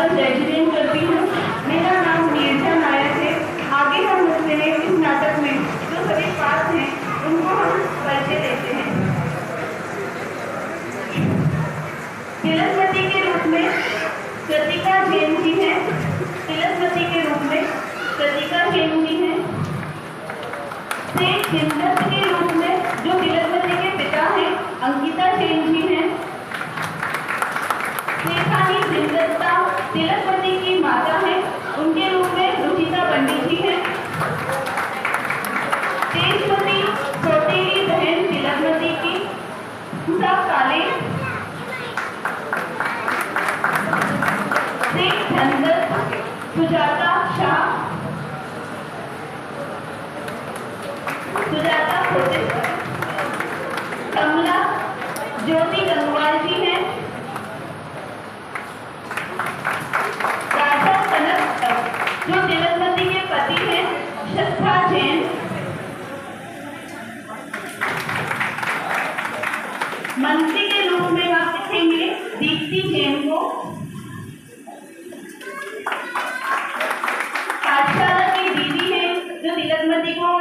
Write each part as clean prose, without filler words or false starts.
सादर जय जयन करती हूँ। मेरा नाम नीरजा नायक है। आगे हम मुझसे इस नाटक में जो सभी पात्र हैं उनको हम परिचय देते हैं। तिलस्मती के रूप में कृतिका जैन जी हैं। तिलस्मती के रूप में कृतिका जैन जी हैं। सेठ हिंदत के रूप में जो तिलस्मती के पिता हैं अंकिता जैन जी हैं। शेखानी जिंदत्ता तिलस्मती की माता हैं, उनके रूप में रुचिता पंडित जी हैं। तेजमती सौतेली बहन तिलस्मती की उषा काले। शेख धनदत्त सुजाता शाह, सुजाता कमला ज्योति गंगवाल जी हैं। राजा कनक जो तिलस्मती के पति हैं श्रद्धा जैन। मंत्री के रूप में आप देखेंगे दीप्ति जैन को। पाठशाला की दीदी है जो तिलस्मती को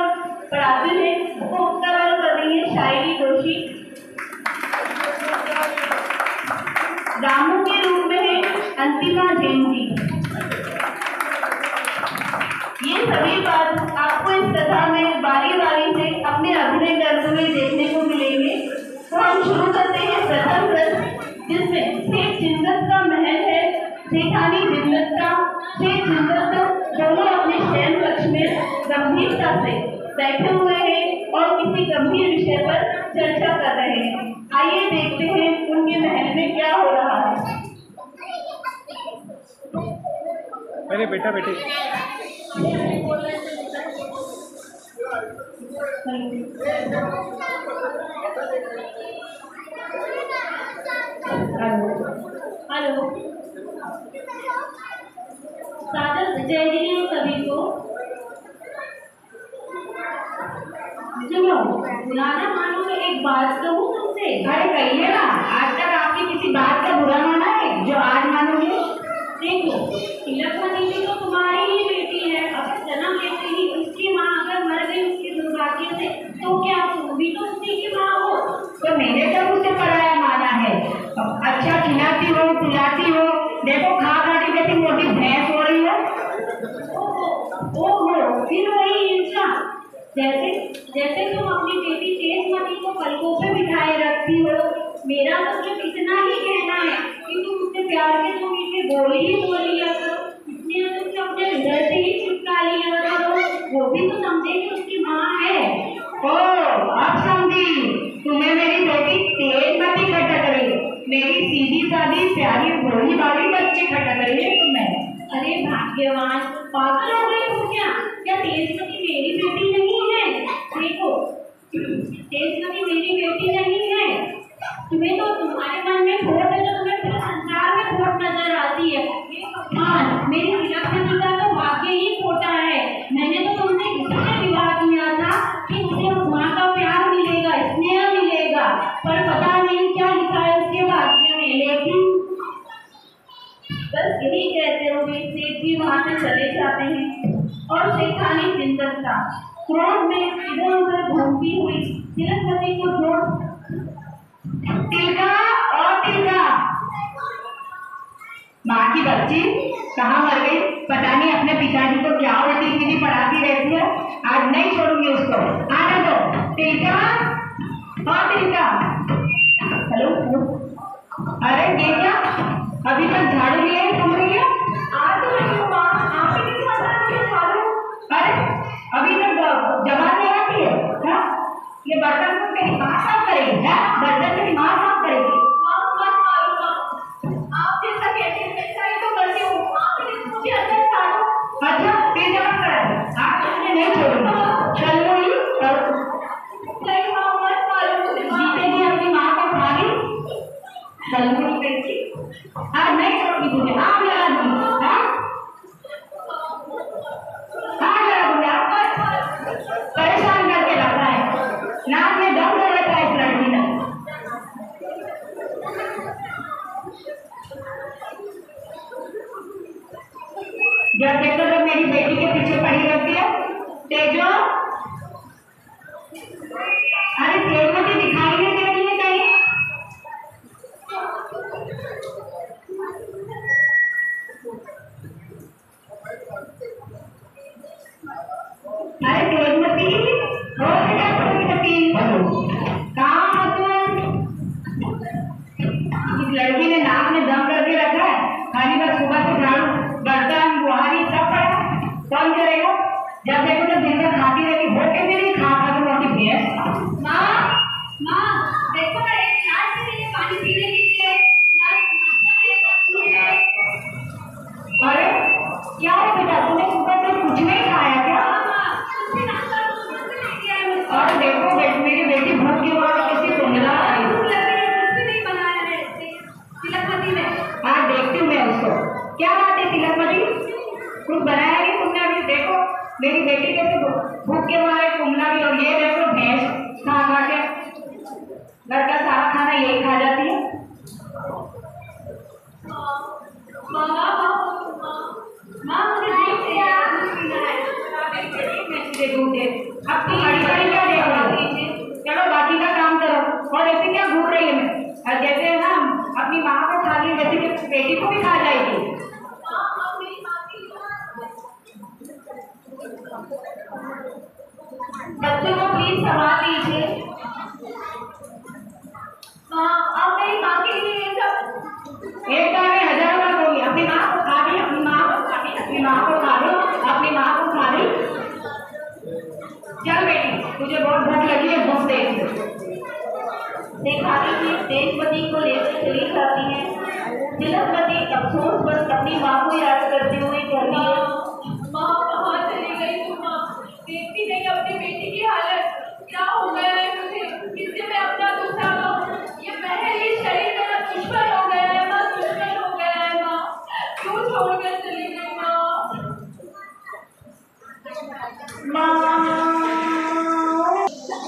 पढ़ाती है, वो उत्तर कर रही है शायरी दोषी। रामू के रूप में है अंतिमा जैन जी। ये सभी बात आपको इस कथा में बारी बारी से अपने अभिनय करते हुए देखने को मिलेंगे। तो हम शुरू करते हैं प्रथम प्रश्न, जिसमें शेख जिंदत का महल है। शेखानी जिंदत दोनों अपने शयन कक्ष में गंभीरता से बैठे हुए हैं और किसी गंभीर विषय पर चर्चा कर रहे हैं। आइए देखते हैं उनके महल में क्या हो रहा है। अरे बेटा बेटे हेलो सादर जय जयन सभी को। सुनो, बुलाना मानो तो एक बात कहूँ तुमसे। अरे कहिए ना, आज तक आपकी किसी बात का बुरा माना है जो आज मानोगे? देखो, तिलस्मती भी तो तुम्हारी ही बेटी है। अब जन्म लेते ही उसकी माँ अगर मर गई उसके दुर्भाग्य से, तो क्या तुम भी तो उसी की माँ हो? तो मैंने तो उसे पराया माना है। अच्छा खिलाती हो पिलाती हो, देखो खा खाती जैसी मोटी भैंस हो रही है। ओहो, फिर वही हिंसा। जैसे जैसे तुम अपनी बेटी तेजमती को पलकों पे बिठाए रखती हो। मेरा तो सिर्फ इतना ही कहना है कि तुम उससे प्यार के दो मीठे बोल ही बोल लिया करो। इसलिए तुम अपने हृदय से ही चिपका लिया करो। वो भी तो समझे कि उसकी माँ है। ओ अब समझी, तुम्हें मेरी बेटी तेजमती खटक रही है, मेरी सीधी सादी प्यारी भोली भाली बच्ची खटक रही है तुम्हें। अरे भाग्यवान, पागल हो गई हो क्या? क्या तेजमती मेरी बेटी नहीं है? देखो, तेजमती मेरी बेटी नहीं है। तुम्हें तो तुम्हारे मन में खोट है, जो तुम्हें पूरे संसार में खोट नजर आती है। हाँ, मेरी तिलस्मती का तो भाग्य ही खोटा है। मैंने तो तुमसे इसलिए विवाह किया था कि मुझे माँ का प्यार मिलेगा, स्नेह मिलेगा, पर पता नहीं क्या लिखा है उसके भाग्य में। लेकिन बस यही कहते हुए सेठ जी वहाँ से चले जाते हैं और शेखानी जिंदत्ता क्रोध में इधर उधर घूमती हुई तिलस्मती को जोड़ तिलका और तिलका, माँ की बच्ची कहाँ मर गई? पता नहीं अपने पिताजी को क्या उल्टी सीधी पढ़ाती रहती है। आज नहीं छोड़ूंगी उसको, आने दो। तिलका और तिलका, हेलो, अरे ये क्या अभी तक झाड़ू लिए घूम रही है? आज तो नहीं हुआ, आपके किस मतलब के झाड़ू? अरे अभी तक जमा नहीं आती है। हाँ? ये बर्तन को तेरी माँ साफ करेगी? बर्तन तेरी माँ साफ करेगी। आप जैसा कहते हैं वैसा ही तो करती हूँ। आपने मुझे अंदर झाड़ू। अच्छा फिर जमा करा, आप इसमें नहीं छोड़ूंगी। चल रही नहीं माँ, मत मारो मुझे। जीते जी अपनी माँ को खा ली, चल रही आज नहीं जब देखो जब मेरी बेटी के पीछे पड़ी रहती है। तेजो, अरे तेजमती दिखाई नहीं दे रही है कहीं? अरे तेजमती, हो बेटा तेजमती, कहाँ हो तुम? इस लड़की ने नाक में दम करके रखा है, खाली बस सुबह से झाड़ू बर्तन बुहारी सब पड़ा, कौन करेगा? जब देखो तो दिन भर खाती रहती, होके भी नहीं खा खा के रोटी भैंस। माँ, माँ, देखो ना एक ग्लास से मुझे पानी पीने दीजिए। नाश्ता मेरे साथ कीजिए। अरे क्या है बेटा, तूने सुबह से कुछ नहीं खाया क्या? माँ, तुमने नाश्ता तो नहीं किया है मुझसे। और देखो मेरी बेटी भूख की मार कैसी कुंडला आई। भूख लग रही है, कुछ भी नहीं बनाया है तिलकमती ने। हाँ देखती हूँ मैं उसको। क्या बात है तिलकमती, कुछ बनाया नहीं तुमने अभी? देखो मेरी बेटी कैसे भूख के मारे कुंडला भी, और ये देखो भैंस खा खा के घर का सारा खाना यही खा जाती है। माँ, मुझे दूध पीना है। दे दूध दे। अब तुम बड़ी बड़ी क्या देख रही हो? चलो बाकी का काम करो। और ऐसे क्या घूर रही है मैं? और जैसे है ना अपनी माँ को खा ली वैसे कि बेटी को भी खा जाएगी। बच्चों को प्लीज संभाल लीजिए। माँ, अब मेरी माँ के लिए ये सब एक बार में 1000 बार होगी। अपनी माँ को खा ली, अपनी माँ को खा ली, अपनी माँ को खा ली, अपनी माँ को खा ली। चल बेटी, तुझे बहुत भूख लगी है, भूख देख। दिखाती हुई तेजमती को लेकर चली जाती है। तिलकमती अफसोस बस अपनी माँ को याद करते हुए कहती है, माँ कहाँ चली गई तुम? माँ देखती नहीं अपनी बेटी की हालत, क्या हो गया है मुझे? किससे मैं अपना दुख ढाऊं? ये महल, ये शरीर मेरा दुश्मन हो गया है माँ, दुश्मन हो गया है माँ। क्यों छोड़कर चली गई माँ?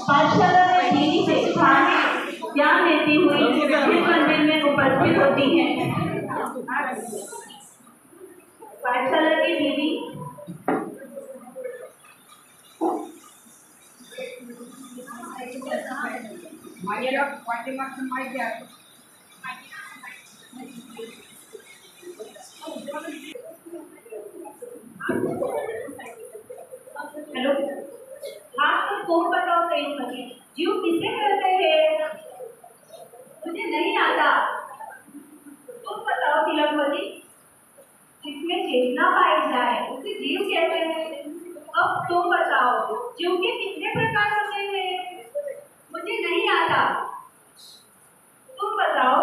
पाठशाला में दीदी से ज्ञान लेती हुई फिर मंदिर में उपस्थित होती है। पाठशाला की दीदी हेलो, आप तो कौन बताओ तेजमती, जीव किसे कहते हैं? मुझे नहीं आता। तुम बताओ तिलकमती, जिसमें चेतना पाई जाए उसे जीव कहते हैं। अब तुम बताओ जीव के कितने प्रकार होते हैं? मुझे नहीं आता। तुम बताओ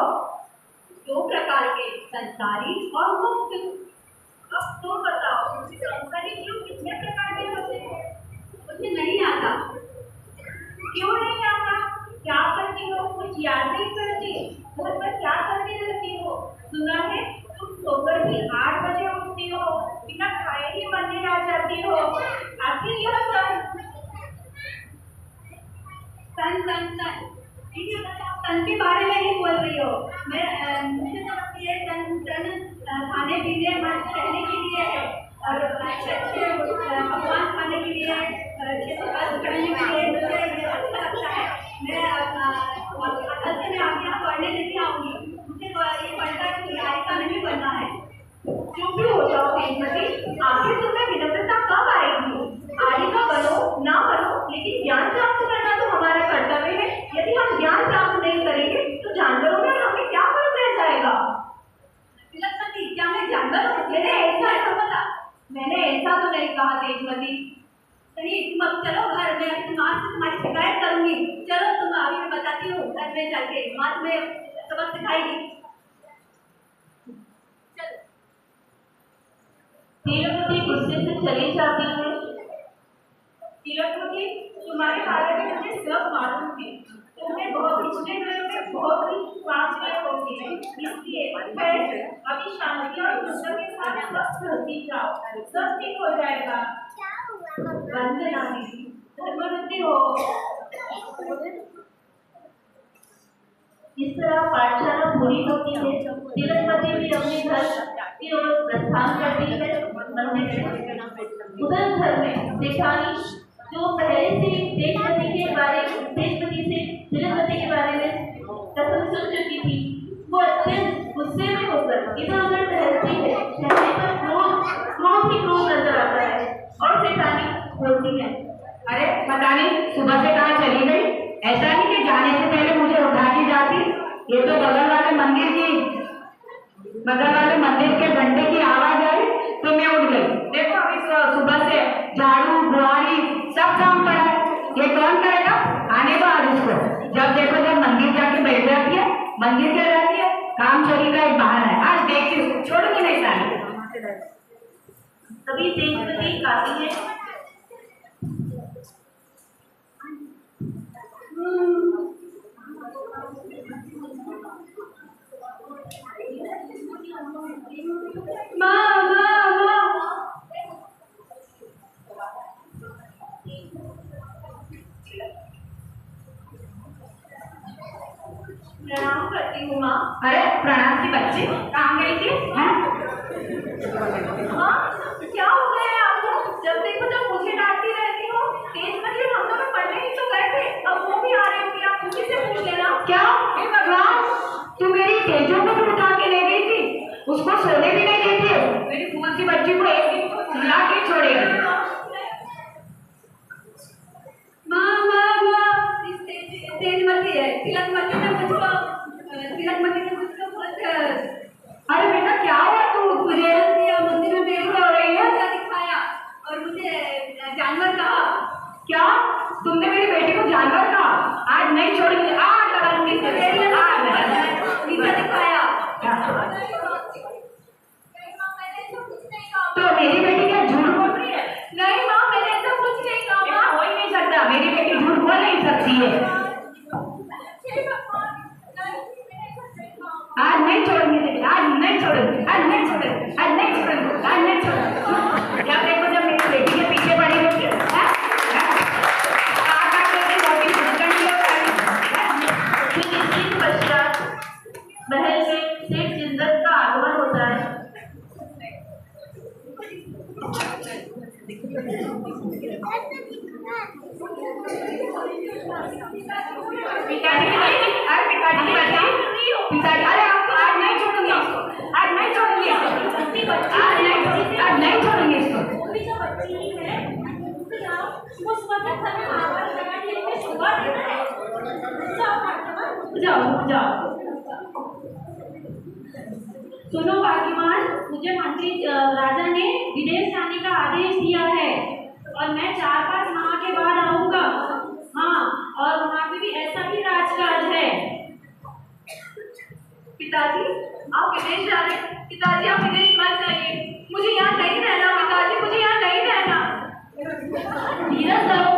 2 प्रकार के, संसारी और मुक्त। अब तुम बताओ संसारी जीव कितने प्रकार के होते हैं? मुझे नहीं आता। क्यों नहीं आता? क्या करती हो? कुछ याद नहीं करती? घर पर क्या करती रहती हो? सुना है तुम सोकर भी 8 बजे उठती हो, बिना खाए ही मंदिर आ जाती हो। आखिर यह तन के बारे में ही बोल रही हो। मैं मुझे तो लगती है तन खाने पीने रहने के लिए है, और अच्छे पकवान खाने के लिए, करने के लिए मुझे अच्छा लगता है। मैं कल से मैं आपके यहाँ पढ़ने नहीं आऊँगी। मुझे ये पढ़ना है, मुझे गायिका नहीं बनना है। चुप भी हो जाओ तेजमती, आखिर तुम्हें विनम्रता कब आएगी? आलिका बनो ना बनो, लेकिन ज्ञान प्राप्त करना तो हमारा कर्तव्य है। यदि हम ज्ञान प्राप्त नहीं करेंगे तो जानवरों में हमें क्या फर्क रह जाएगा? तिलकमती, क्या मैं जानवर हूँ? मैंने ऐसा तो नहीं कहा तेजमती। चलिए तुम अब चलो घर में, माँ से तुम्हारी शिकायत करूंगी। चलो तुम अभी मैं बताती हूँ, घर में जाके माँ तुम्हें सबक सिखाएगी। तिलकमती गुस्से से चली जाती है। तिलकमती, तुम्हारे बारे में मुझे सब मालूम है। तुम्हें बहुत पिछले जन्म में बहुत ही पाप किए होंगे, इसलिए अभी शांति और गुस्से के साथ सब रहती जाओ, सब ठीक हो जाएगा। वंदना दीदी, धर्मवती हो। इस तरह पाठशाला पूरी होती है। तिलकमती भी अपने घर की ओर प्रस्थान करती है। उधर घर में जेठानी जो पहले से देशपति से तिलकपति के बारे में कसम सुन चुकी थी, वो अत्यंत गुस्से में होकर इधर उधर टहलती है। चेहरे पर क्रोध ही क्रोध नजर आता है और जेठानी बोलती है, अरे पता नहीं सुबह से कहाँ चली गई। ऐसा नहीं कि जाने से पहले मुझे उठा के जाती। ये तो बगल वाले मंदिर के घंटे की आवाज आई तो मैं उठ गई। देखो अभी सुबह से झाड़ू बुहारी सब काम पड़ा है, ये कौन करेगा? आने दो आज उसको। जब देखो जब मंदिर जाके बैठ जाती है, मंदिर के रहती है, काम चोरी का एक बहाना है। आज देखती हूँ, छोड़ूंगी नहीं सारी। तभी तेजपति आती है। प्रणाम करती हूँ माँ। अरे प्रणाम की बच्ची, कहाँ गई थी? हाँ, क्या हो गया है आपको? जब देखो जब मुझे डांटती रहती हो। तेजपति हम दोनों पढ़ने ही तो गए थे, अब वो भी आ रही होगी, आप उसी से पूछ लेना। क्या? हे भगवान, तू मेरी तेजों को भी उठा के ले गई थी, उसको सोने भी नहीं देती है। मेरी फूल सी बच्ची को एक दिन को सुला के छोड़ेगी। तेजमती है, तिलकमती ने मुझको बहुत अरे बेटा क्या हुआ? तुझे मंदिर में देर हो रही है, क्या दिखाया और मुझे जानवर कहा। क्या तुमने मेरी बेटी को जानवर कहा? आज नहीं छोड़ेंगे, आज लगा दूंगी दिखाया। तो मेरी बेटी क्या झूठ बोल रही है? नहीं माँ, मैंने ऐसा कुछ नहीं कहा। हो ही नहीं सकता, मेरी बेटी झूठ बोल नहीं सकती है। आज नहीं छोड़ेंगे, आज नहीं छोड़ेंगे, आज नहीं छोड़ेंगे, आज नहीं छोड़ेंगे, आज नहीं छोड़ेंगे। क्या देखो जब मेरी बेटी के पीछे पड़ी होती है, महल में सेठ जिंदत का आगमन होता है। पिताजी अरे आपको आज नहीं छोड़ूंगी इसको, आज नहीं छोड़ूंगी इसको, आज नहीं छोड़ूंगी इसको। जाओ। सुनो भाग्यवान, मुझे मंत्री राजा ने विदेश जाने का आदेश दिया है और मैं 4-5 माह के बाद आऊंगा। हाँ, और वहाँ पे भी ऐसा भी राजकाज है। पिताजी आप विदेश जा रहे हैं? पिताजी आप विदेश मत जाइए, मुझे यहाँ नहीं रहना। पिताजी मुझे यहाँ नहीं रहना। धीरज धरो।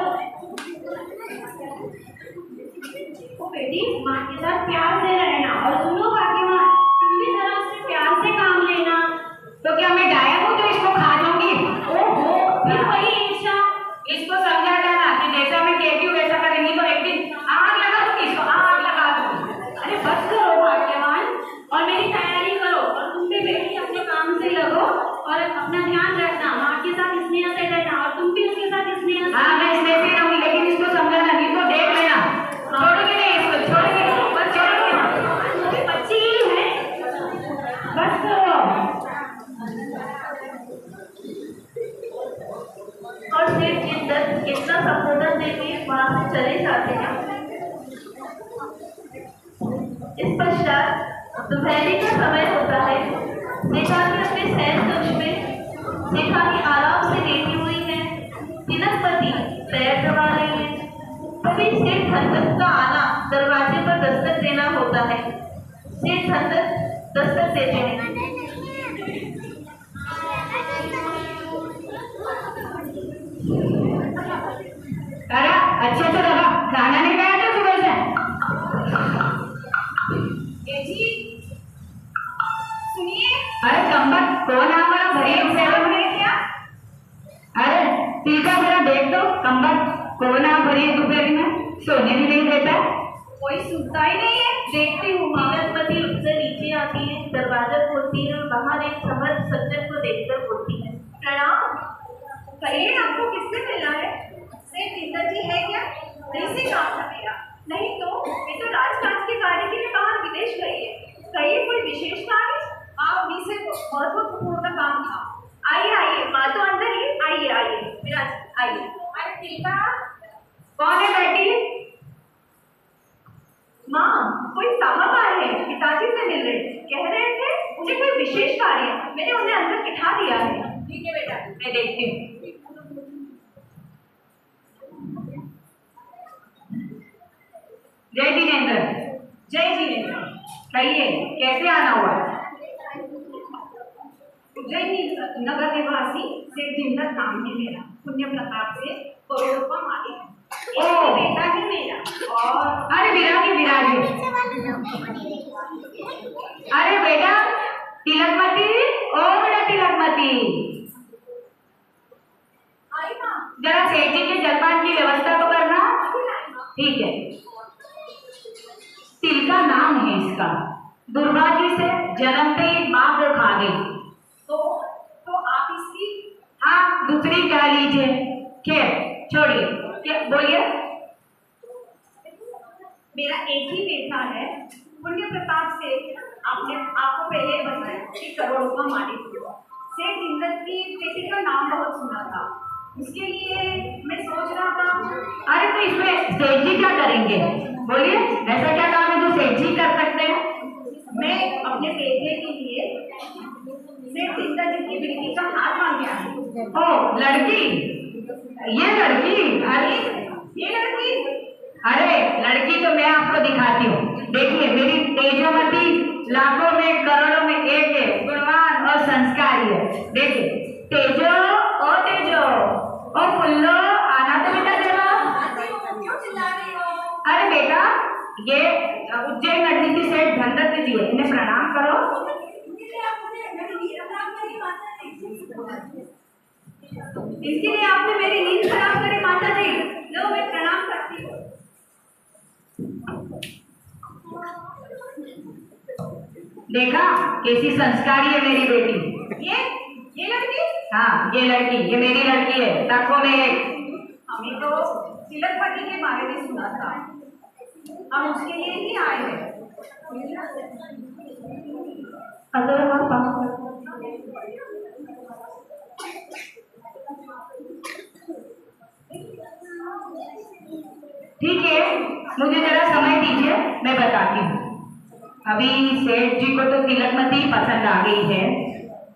ओ बेटी, माँ के साथ प्यार से रहना। और सुनो भाग्यवान, तुम भी जरा उससे प्यार से काम लेना। तो क्या मैं गायब हूँ तो इसको खा जाऊंगी? ओहो, फिर वही ईर्ष्या। इसको समझा जाना कि जैसा मैं कहती हूँ वैसा करेंगी तो एक दिन आग लगा दूंगी, इसको आग लगा दूंगी। अरे बस करो भाग्यवान, और मेरी तैयारी करो, और तुम भी बेटी अपने काम से लगो और अपना ध्यान रखना। माँ के साथ स्नेह से रहना और तुम भी उसके साथ स्नेह से। हाँ मैं स्नेह से रहूंगी, लेकिन इसको समझाना नहीं तो देख लेना। छोड़ूंगी नहीं इसको, छोड़ूंगी नहीं, बस छोड़ूंगी नहीं। वो भी बच्ची ही है, बस करो। और सेठ जिंदत इतना संबोधन देके वहां से चले जाते हैं। इस पश्चात दोपहरी का समय होता है। जेठानी अपने शयन कक्ष में जेठानी आराम से लेटी हुई है। तिलकपति पैर दबा रही है। तभी सेठ धनदत्त का आना दरवाजे पर दस्तक देना होता है। सेठ धनदत्त दस्तक देते हैं। अरे अच्छे से रहा, खाना नहीं खाया था सुबह से? जी सुनिए। अरे कम्बट कौन है हमारा भरी क्या? अरे पीछा जरा देख दो, कम्बट कौन है भरी दोपहर में, सोने भी नहीं देता। कोई सुनता ही नहीं है। देखती हूँ। तिलकपति उससे नीचे आती है। दरवाजा खोलती है और बाहर एक समर्थ सज्जन को देखकर बोलती है, प्रणाम। कहिए आपको किससे मिलना है? सेठ जिंदर जी है क्या? नहीं से काम था मेरा। नहीं तो ये तो राजकाज के कार्य के लिए बाहर विदेश गई है। कहिए कोई विशेष कार्य? आप भी से महत्वपूर्ण काम था। आइए आइए, माँ तो अंदर ही। आइए आइए विराज आइए। अरे टीका कौन है बेटी? माँ, कोई साहब आए हैं, पिताजी से मिल रहे, कह रहे थे उन्हें कोई विशेष कार्य है। मैंने उन्हें अंदर बिठा दिया है। ठीक है बेटा, मैं देखती हूँ। जय जिनेंद्र। जय जिनेंद्र। कहिए कैसे आना हुआ? उज्जैन नगर निवासी सेठ जिंदर नाम है मेरा। पुण्य प्रताप से करोड़ों का मालिक हूँ। एक बेटा है मेरा। और अरे विरागी अरे बेटा तिलकमती, ओ बेटा तिलकमती, आई माँ। जरा सेठ जी के जलपान की व्यवस्था तो करना। ठीक है। तिल का नाम है इसका। दुर्भाग्य से जन्मते ही माँ को खा गई। तो आप इसकी? हाँ, दूसरी कह लीजिए। खैर छोड़िए, क्या बोलिए? मेरा एक ही बेटा है। पुण्य प्रताप से आपने आपको पहले बताया कि करोड़ों का मालिक हो। सेठ जिंदर की बेटी का नाम बहुत सुना था, उसके लिए मैं सोच रहा था। अरे तो इसमें सेठ जी क्या करेंगे? बोलिए, ऐसा क्या काम है जो सेठ जी कर सकते हैं? मैं अपने बेटे के लिए सेठ जिंदर जी की बेटी का हाथ मांग गया है। ओ लड़की, ये लड़की? अरे ये लड़की? अरे लड़की तो मैं आपको दिखाती हूँ। देखिए मेरी तेजोमती लाखों में करोड़ों में एक है, गुणवान और संस्कारी है। देखिए तेजो, ओ तेजो, ओ फुल्लो, आना तो बेटा जरा। क्यों चिल्ला रही हो? अरे बेटा ये उज्जैन नगरी की सेठ धनदत्त जी है, इन्हें प्रणाम करो। इसके लिए आपने मेरी नींद खराब करी माता जी। लो मैं प्रणाम करती हूँ। देखा कैसी संस्कारी है मेरी बेटी। ये लड़की? हाँ ये लड़की, ये मेरी लड़की है। लाखों में एक। हमें तो तिलकमती के बारे में सुना था, हम उसके लिए ही आए हैं। अगर ठीक है, मुझे जरा समय दीजिए, मैं बताती हूँ। अभी सेठ जी को तो तिलकमती पसंद आ गई है,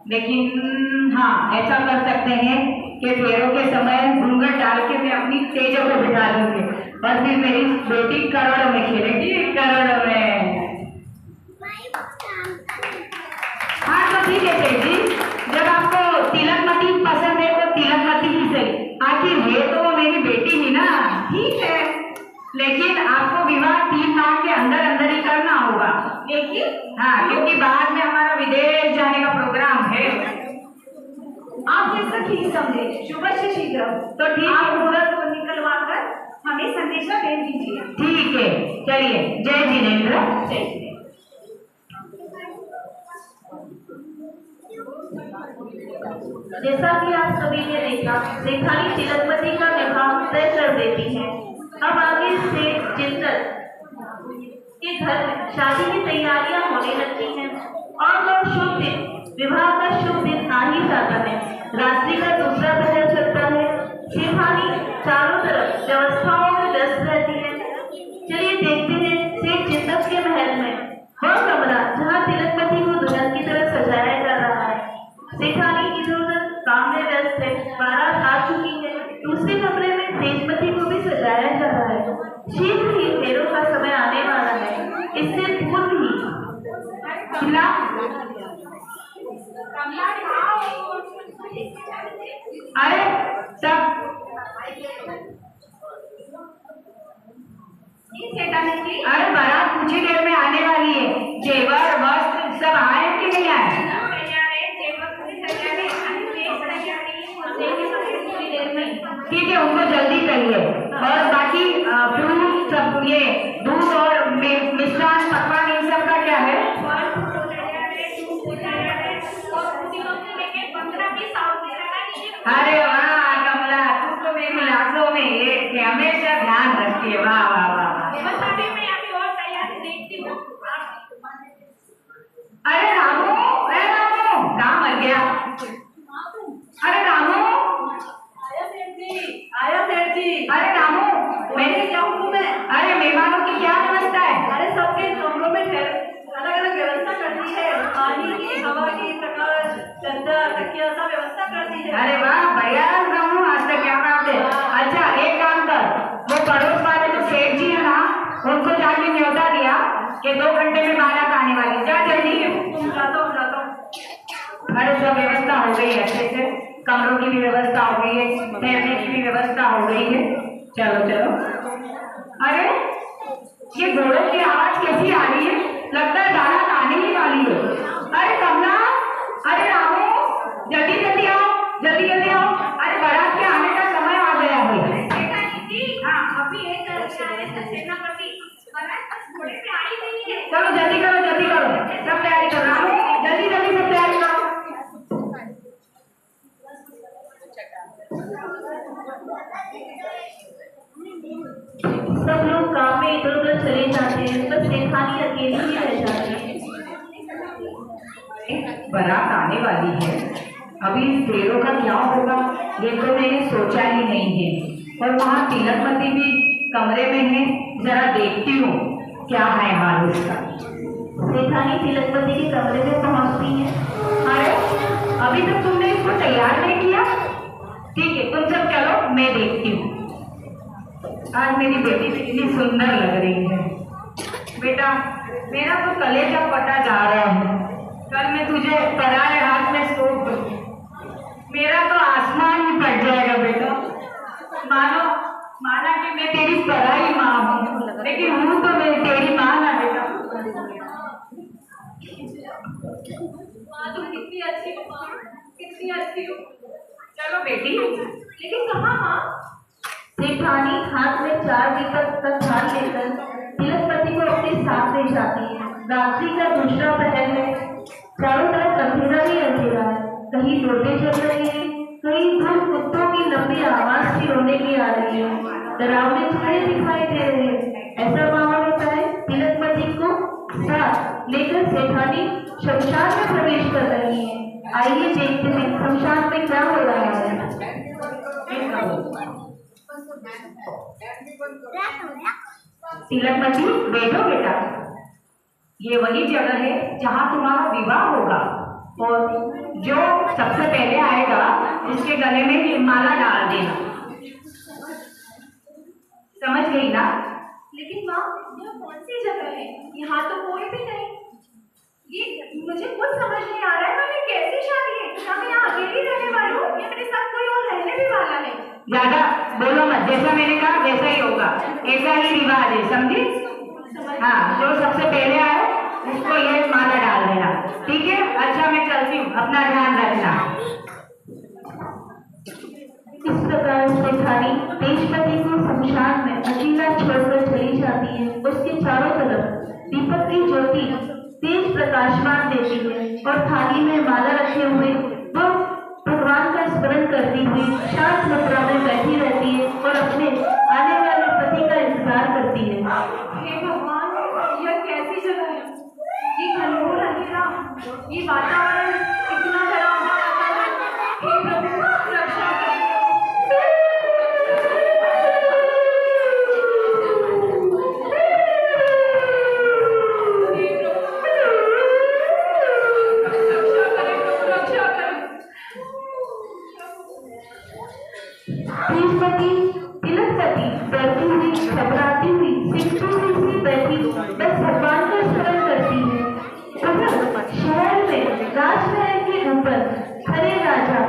लेकिन हाँ ऐसा कर सकते हैं कि फेरों के समय घूंघट डाल के मैं अपनी तेजों को बिठा दूंगी और फिर मेरी बेटी करोड़ों में खेलेगी, करोड़ों में। हाँ तो ठीक है सेठ जी, जब आपको तिलकमती पसंद है तो तिलकमती ही सही। आखिर है तो वो मेरी बेटी ही ना। ठीक है, लेकिन आपको विवाह 3 माह के अंदर अंदर ही करना होगा। लेकिन हाँ, क्योंकि बाद में हमारा विदेश जाने का प्रोग्राम है। आप जैसा ठीक समझे, शुभ से शीघ्र। तो ठीक आप है, मुहूर्त को निकलवा कर हमें संदेशा भेज दीजिए। ठीक है, चलिए। जय जिनेंद्र। जय। जैसा कि आप सभी ने देखा, रेखानी तिलकमती का विवाह तय कर देती है। अब आगे सेठ जिंदर के घर में शादी की तैयारियां होने लगती हैं और वह शुभ दिन, विवाह का शुभ दिन आ ही जाता है। रात्रि का दूसरा पहर चलता है। शिवानी चारों तरफ व्यवस्थाओं में व्यस्त रहती है। चलिए देखते हैं सेठ जिंदर के महल में वह कमरा जहाँ तिलकमती को दुल्हन की तरह सजाया जा रहा है। सेठानी इधर उधर काम में व्यस्त है। बारात आ चुकी है। दूसरे कमरे में तेजमती को भी सजाया जा रहा है। शीघ्र ही फेरों का समय आने वाला है। इससे पूर्व ही अरे सब अरे बारात कुछ ही देर में आने वाली है। जेवर वस्त्र सब आए कि नहीं आए? ठीक है, उनको जल्दी करिए। और बाकी फ्रूट सब, ये दूध और मिष्ठान पकवान इन सब का क्या है? अरे वाह कमला, तू तो मेरी लाशों में एक है, हमेशा ध्यान रखती है। वाह वाह वाह वाह। बस अभी मैं अभी और तैयारी देखती हूँ। अरे रामू, कहाँ मर गया? अरे रामू, आया सेठ जी। अरे रामू, मैंने क्या हुक्म है? अरे मेहमानों की क्या व्यवस्था है? अरे सबके कमरों में अलग अलग व्यवस्था कर दी है, पानी की, हवा की, प्रकाश, चद्दर, तकिया, सब व्यवस्था कर दी है। अरे वाह बढ़िया रामू, आज तक क्या बात है। अच्छा एक काम कर, वो पड़ोस वाले जो सेठ जी है ना, उनको जाके न्योता दिया कि 2 घंटे में बारात आने वाली, क्या जल्दी है? जाता हूँ। अरे सब व्यवस्था हो गई है अच्छे से, कमरों की भी व्यवस्था हो गई है, ठहरने की भी व्यवस्था हो गई है। चलो चलो। अरे ये घोड़ों की आवाज कैसी आ रही है? लगता है बारात आने ही वाली है। अरे कमला, अरे रामू, जल्दी जल्दी आओ, जल्दी जल्दी आओ। अरे बारात के आने का समय आ गया है। अभी एक सेनापति घोड़े पे आई नहीं है। चलो जल्दी करो, जल्दी करो, सब तैयारी करो। रामू जल्दी जल्दी सब तैयारी करो। सब लोग काम में इधर उधर चले जाते हैं, बस जेठानी अकेली ही रह जाती है। बारात आने वाली है, अभी फेरों का क्या होगा ये तो मैंने सोचा ही नहीं है। और वहाँ तिलकमती भी कमरे में है, जरा देखती हूँ क्या है हाल उसका। जेठानी तिलकमती के कमरे में पहुंचती है। अरे अभी तक तुमने इसको तैयार नहीं किया? ठीक है तुम सब चलो, मैं देखती हूँ। आज मेरी बेटी कितनी सुंदर लग रही है। बेटा मेरा तो कलेजा फटा जा रहा है, कल मैं तुझे पराए हाथ में सौंप दूँ, मेरा तो आसमान ही फट जाएगा बेटा। माना कि मैं तेरी पराई माँ हूँ, लेकिन हूँ तो मैं तेरी माँ ना बेटा। माँ तुम कितनी अच्छी हो, कितनी अच्छी हो। चलो बेटी। लेकिन कहाँ माँ? जेठानी हाथ में 4 दीपक का थाल लेकर तिलकमती को अपने साथ ले जाती है। रात्रि का दूसरा पहर है, चारों तरफ अंधेरा ही अंधेरा है। कहीं डोटे चल रही है, कहीं दूर कुत्तों की लंबी आवाज सी रोने की आ रही है। डरावने चेहरे दिखाई दे रहे हैं। ऐसा माहौल होता है तिलकमती को साथ लेकर जेठानी शमशान में प्रवेश कर रही है। आइए देखते हैं शमशान में क्या हो रहा है। तिलकमती बैठो बेटा, ये वही जगह है जहाँ तुम्हारा विवाह होगा, और जो सबसे पहले आएगा उसके गले में ये माला डाल देना, समझ गई ना? लेकिन माँ यह कौन सी जगह है? यहाँ तो कोई भी नहीं। ये मुझे कुछ समझ नहीं आ रहा है। मैंने कैसी शादी है? क्या मैं यहाँ अकेली रहने वाली हूँ या मेरे साथ कोई और रहने भी वाला है? ज्यादा बोलो मत, जैसा मैंने कहा वैसा ही होगा, ऐसा ही रिवाज है, समझी? हाँ, जो सबसे पहले आए उसको ये माला डाल देना, ठीक है? अच्छा मैं चलती हूँ, अपना ध्यान रखना। इस प्रकार जेठानी तेजपति को शमशान में अकेला छोड़कर चली जाती है। उसके चारों तरफ दीपक की ज्योति तेज प्रकाशमान देती है और थाली में माला रखे हुए वो भगवान का स्मरण करती हुई शांत मुद्रा में बैठी रहती है और अपने आने वाले पति का इंतजार करती है। हे भगवान, यह कैसी जगह है? ये घनघोर अंधेरा, ये वातावरण इतना डरावना लगता है। हे प्रभु रक्षा करें। तेजपति तिलकपति डरती हुई घबराती हुई सिंटू सी बैठी बस भगवान का स्मरण करती है। उधर शहर में राजमहल के ऊपर खड़े राजा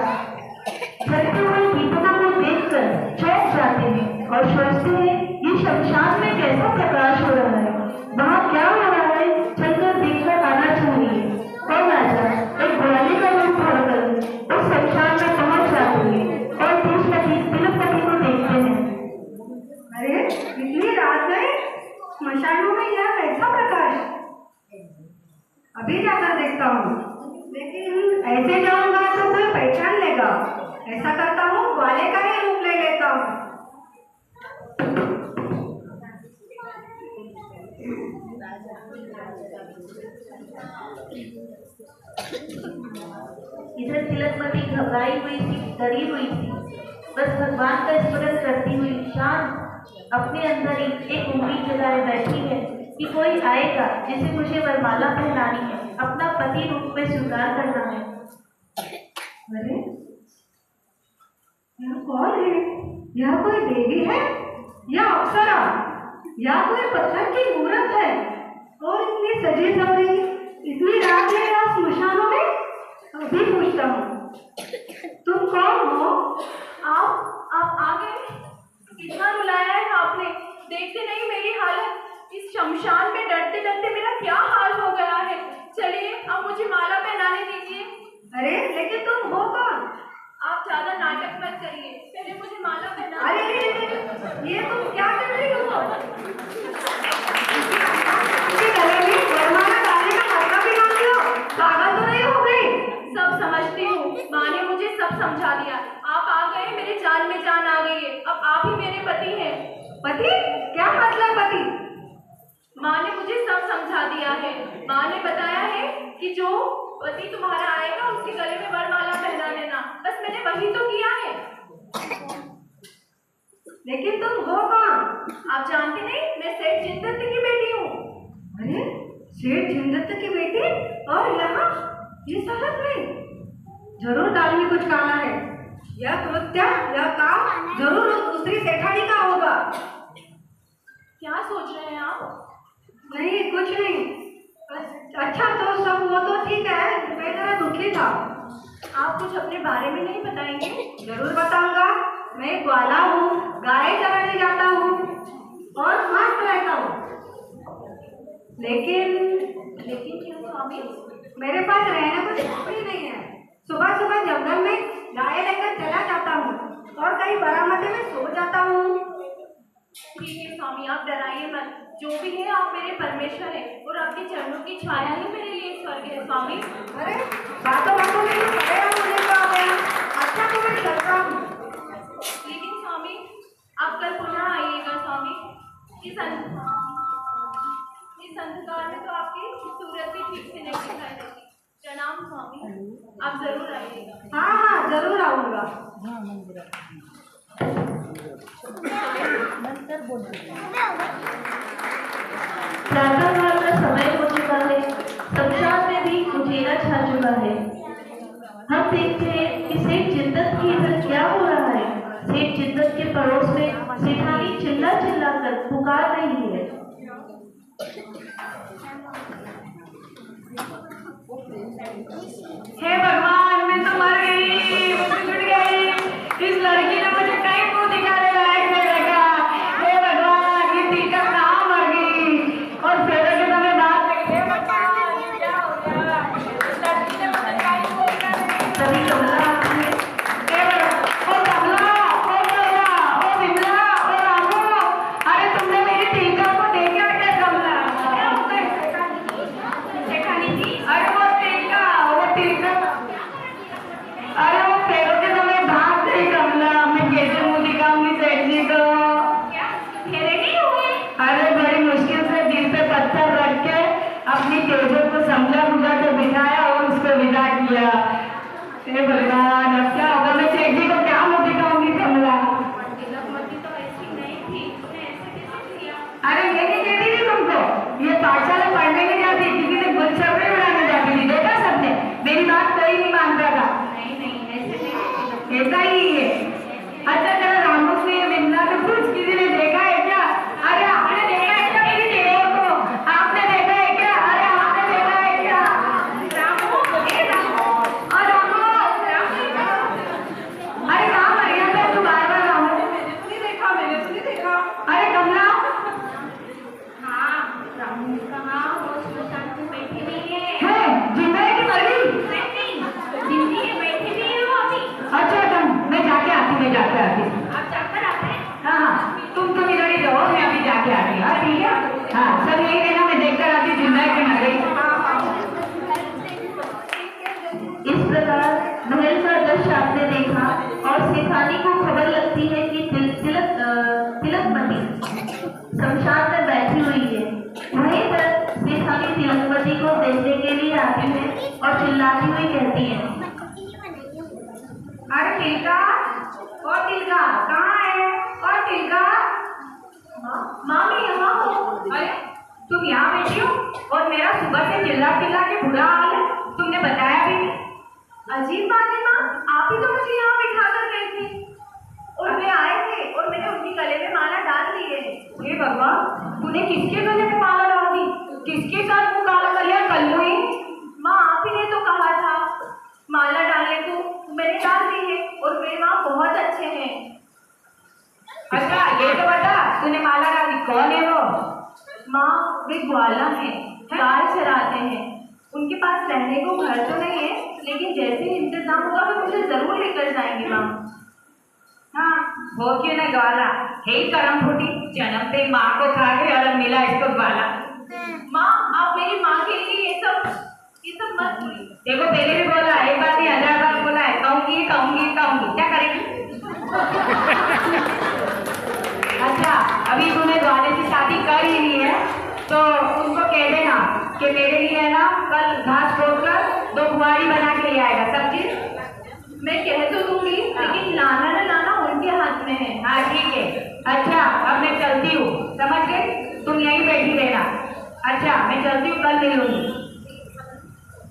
जलते हुए दीपकों को देखकर चौंक जाते हैं और सोचते हैं ये शमशान में कैसा प्रकाश हो रहा है, वहाँ क्या हो रहा है, चलकर देखकर आना चाहिए। और राजा एक घोड़े का रूप धारण उस शमशान में पहुंच जाते हैं और तेजपति तिलकपति को देखते हैं। अरे इतनी रात में स्मशानों में यह कैसा प्रकाश? अभी जाकर देखता हूँ, लेकिन ऐसे जाऊंगा तो कोई पहचान लेगा। ऐसा करता इधर तिलकमती घबराई हुई थी, डरी हुई थी, बस भगवान का स्मरण करती हुई शांत अपने अंदर ही एक उम्मीद जगाए बैठी है कि कोई आएगा जिसे मुझे वरमाला पहनानी है, अपना पति रूप में स्वीकार करना है। अरे यह कौन है? यह कोई देवी है या अप्सरा या कोई पत्थर की मूर्त है? और इतनी सजी सवरी, इतनी रात है या स्मशानों में? अभी पूछता हूँ, तुम कौन हो? आप आ गए? कितना रुलाया है आपने? देखते नहीं मेरी हालत? इस शमशान में डरते डरते मेरा क्या हाल हो गया है। चलिए अब मुझे माला पहनाने दीजिए। अरे लेकिन तुम हो कौन? आप ज्यादा नाटक मत करिए, पहले मुझे माला पहना। अरे ये तुम क्या कर रही हो? इसके गले में वरमाला डालने का मतलब भी जानती हो? पागल तो नहीं हो गई? सब समझती हूँ, माँ ने मुझे सब समझा दिया। आप आ गए, मेरे जान में जान आ गई है। अब आप ही मेरे पति हैं। पति? क्या मतलब पति? माँ ने मुझे सब समझा दिया है। माँ ने बताया है कि जो पति तुम्हारा आएगा उसके गले में वरमाला पहना देना। बस मैंने वही तो किया है। लेकिन तुम हो कौन? आप जानते नहीं, मैं सेठ जिंदत की बेटी हूँ। अरे सेठ जिंदत की बेटी? और यहाँ इस हालत में? जरूर दाल में कुछ काला है। यह कृत्य, यह काम जरूर उस दूसरी सेठानी का होगा। क्या सोच रहे हैं आप? नहीं कुछ नहीं। अच्छा तो सब वो तो ठीक है, मैं जरा दुखी था। आप कुछ अपने बारे में नहीं बताएंगे? जरूर बताऊंगा। मैं ग्वाला हूँ, गाय चराने जाता हूँ और मस्त रहता हूँ। लेकिन क्यों स्वामी? मेरे पास रहने को झोपड़ी नहीं है। सुबह सुबह जंगल में गाय लेकर चला जाता हूँ और कहीं बरामदे में सो जाता हूँ। ठीक है स्वामी, आप डराइए मत। जो भी है आप मेरे परमेश्वर हैं और आपके चरणों की छाया ही मेरे लिए स्वर्ग है स्वामी। अरे बातों बातों में तो खड़े हो, मुझे तो आ गया। अच्छा तो मैं चलता हूँ। लेकिन स्वामी आप कल पुनः आइएगा स्वामी। इस अंधकार में तो आपकी सूरत भी ठीक से नहीं दिखाई देती। प्रणाम स्वामी, आप जरूर आइएगा। हाँ हाँ जरूर आऊंगा। प्रातःकाल का समय हो चुका है, शमशान में भी उजेला छा चुका है। हम देखते हैं कि सेठ जिद्दत की इधर क्या हो रहा है। सेठ जिद्दत के पड़ोस में सेठानी चिल्ला चिल्ला कर पुकार रही है। हे भगवान, मैं तो मर गई, मुझे छूट गई। इस लड़की ने मुझे कहीं मुंह दिखाने लायक नहीं रखा। हे भगवान, ये टीका कहाँ मर गई? और फेरे के समय बात नहीं। हे भगवान, क्या हो गया? इस लड़की ने मुझे कहीं मुंह दिखाने नहीं। तभी कमला आती है। हे भगवान, ओ कमला, ओ कमला, ओ बिमला, ओ रामू, अरे तुमने मेरी टीका को देखा क्या कमला? क्या हो गया? सेठानी जी, अरे वो टीका, अरे वो फेरों के समय भाग गई कमला। मैं कैसे मुंह दिखाऊंगी सेठ जी को? क्या फेरे नहीं हुए? अरे बड़ी मुश्किल से दिल पे पत्थर रख के अपनी तेजों को समझा बुझा के बिठाया और उसको विदा किया। हे भगवान, अब क्या होगा? मैं सेठ जी को क्या मुंह दिखाऊंगी कमला? तिलकमती तो ऐसी नहीं थी, उसने ऐसे कैसे किया? अरे ये नहीं कहती थी तुमको? ये पाठशाला पढ़ने में जाती, किसी से गुलछर्रे उड़ाने जाती थी। देखा सबने? मेरी बात कोई नहीं मानता था। नहीं ऐसे नहीं। ऐसा ही है। अच्छा चलो, रामू से विमला को कुछ किसी ने देखा है क्या? अरे आपने देखा है क्या मेरी देवर को? आपने देखा है क्या? अरे आपने देखा है क्या? रामू, ए रामू, और रामू, अरे कहाँ मर गया था तू बार-बार रामू? मैंने तो नहीं देखा। अरे कमला, हाँ, रामू कहाँ? वो स्मशान में बैठी नहीं है। है जिंदा है कि मर गई? नहीं, जिंदी है, बैठी नहीं है वो अभी। अच्छा मैं जाके आती। आप जाकर आते हैं? हाँ, तुम तो इधर ही रहो, मैं अभी जाके आती हूँ। हाँ ठीक है। हाँ सब यही कहना, मैं देखकर आती जिंदा है कि मर गई। इस प्रकार महल का दृश्य आपने देखा और सेठानी को खबर लगती है कि तिलकमती शमशान में बैठी हुई है। वहीं पर सेठानी तिलकमती को देखने के अरे टिलका, और टिलका कहाँ है? और टिलका, माँ मैं यहाँ हूँ। अरे तुम यहाँ बैठी हो और मेरा सुबह से चिल्ला चिल्ला के बुरा हाल है, तुमने बताया भी नहीं। अजीब बात है माँ, आप ही तो मुझे यहाँ बिठा कर गए थे और वे आए थे और मैंने उनके गले में माला डाल दी है। हे भगवान, तूने किसके गले में माला डाल दी? किसके साथ वो काला कर लिया कल्लू ही? माँ आप ही ने तो कहा था माला डालने को, मैंने डाल दी है और वे माँ बहुत अच्छे हैं। अच्छा ये तो बता, तूने माला डाल दी, कौन है वो? माँ वे ग्वाला हैं, गाय चराते हैं। उनके पास रहने को घर तो नहीं है, लेकिन जैसे ही इंतजाम होगा वे मुझे जरूर लेकर जाएंगे माँ। हाँ हो क्यों ना ग्वाला, हे करम फूटी, जन्म पे माँ को खा के और अब मिला इसको ग्वाला। माँ आप मेरी माँ के लिए ये सब मत बोलिए। देखो पहले भी बोला, एक बात नहीं 1000 बार बोला है, कहूंगी कहूंगी कहूंगी, क्या करेगी? अच्छा अभी तूने ग्वाले से शादी कर ही ली है तो उनको कह देना कि मेरे लिए है ना कल घास खोद कर 2 बुआरी बना के ले आएगा, समझी? मैं कह तो दूंगी लेकिन लाना न लाना उनके हाथ में है। हाँ ठीक है। अच्छा अब मैं चलती हूँ, समझ गए? तुम यहीं बैठी रहना। अच्छा मैं चलती हूँ, कल मिलूंगी।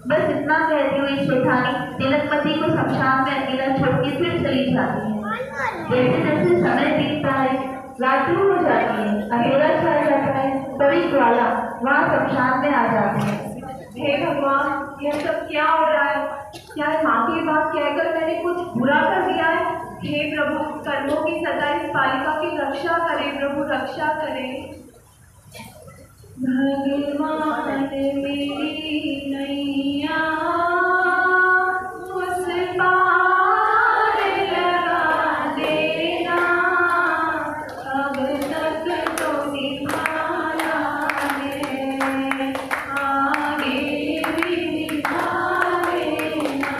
बस इतना कहती हुई शेठानी तिलकपति को शमशान में अकेला छोड़ के फिर चली जाती है। जैसे जैसे समय बीतता है, रात शुरू हो जाती है, अंधेरा छा जाता है, तभी ग्वाला वहाँ शमशान में आ जाते हैं। हे भगवान यह सब क्या हो रहा है? क्या माँ की बात कहकर मैंने कुछ बुरा कर दिया है? हे प्रभु कर्मों की सदा इस बालिका की रक्षा करें, प्रभु रक्षा करें। भगवान मेरी नैया उस पार लगा देना, अब तक तो निभाना है, आगे भी निभा लेना।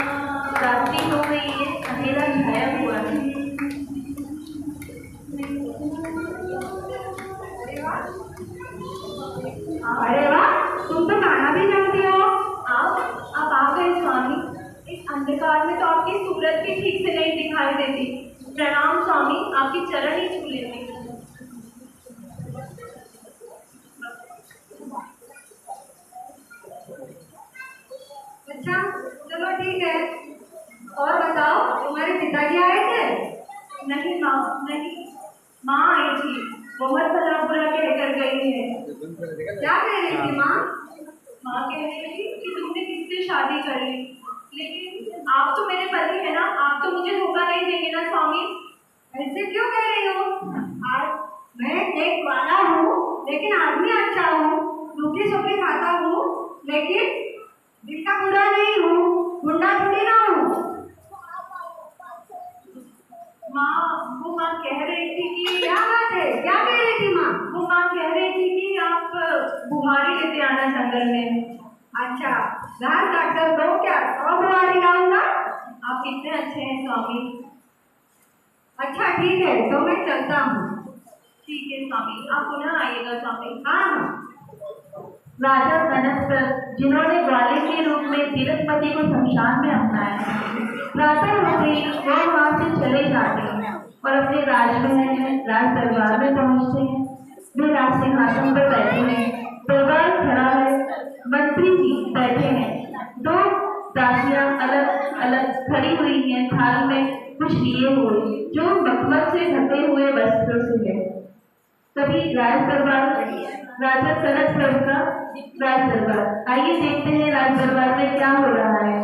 रात्रि हो गई है, अंधेरा छाया हुआ है। अरे वाह, तुम तो गाना भी जानती हो। आप आ गए स्वामी। इस अंधकार में तो आपकी सूरत भी ठीक से नहीं दिखाई देती। प्रणाम स्वामी, आपकी चरण ही छू लेते। अच्छा चलो ठीक है, और बताओ तुम्हारे पिताजी आए थे? नहीं माँ, नहीं। माँ आई थी, बहुत भला बुरा कहकर गई है। क्या कह रही थी माँ? माँ कह रही थी कि तुमने किससे शादी कर ली, लेकिन आप तो मेरे पति है ना, आप तो मुझे धोखा नहीं देंगे ना स्वामी। ऐसे क्यों कह रही हो? आज मैं एक ग्वाला हूँ लेकिन आदमी अच्छा हूँ, रूखी सूखी खाता हूँ लेकिन दिल का बुरा नहीं हूँ, गुंडा थोड़ी ना हूँ। माँ वो माँ कह रही थी कि क्या बात है, क्या कह रही थी माँ? वो माँ कह रही थी कि आप बुहारी लेते आना जंगल में। अच्छा घास काटकर दो क्या 100 बुआरी लाऊंगा? आप कितने अच्छे हैं स्वामी। अच्छा ठीक है तो मैं चलता हूँ। ठीक है स्वामी, आप पुनः आइएगा स्वामी। हाँ। राजा कनक जिन्होंने ग्वाले के रूप में तिलकपति को शमशान में अपनाया, प्रातः हो गई वो वहाँ से चले जाते हैं और अपने राजमहल में राज दरबार में पहुँचते हैं। वे राज सिंहासन पर बैठे हैं, दरबार खड़ा है, मंत्री जी बैठे हैं, 2 दासियां अलग अलग खड़ी हुई हैं, थाल में कुछ लिए हुए जो मखमल से ढके हुए वस्त्रों से है। तभी राज दरबार राजा कनक प्रभु का राज दरबार, आइए देखते हैं राज दरबार में क्या हो रहा है।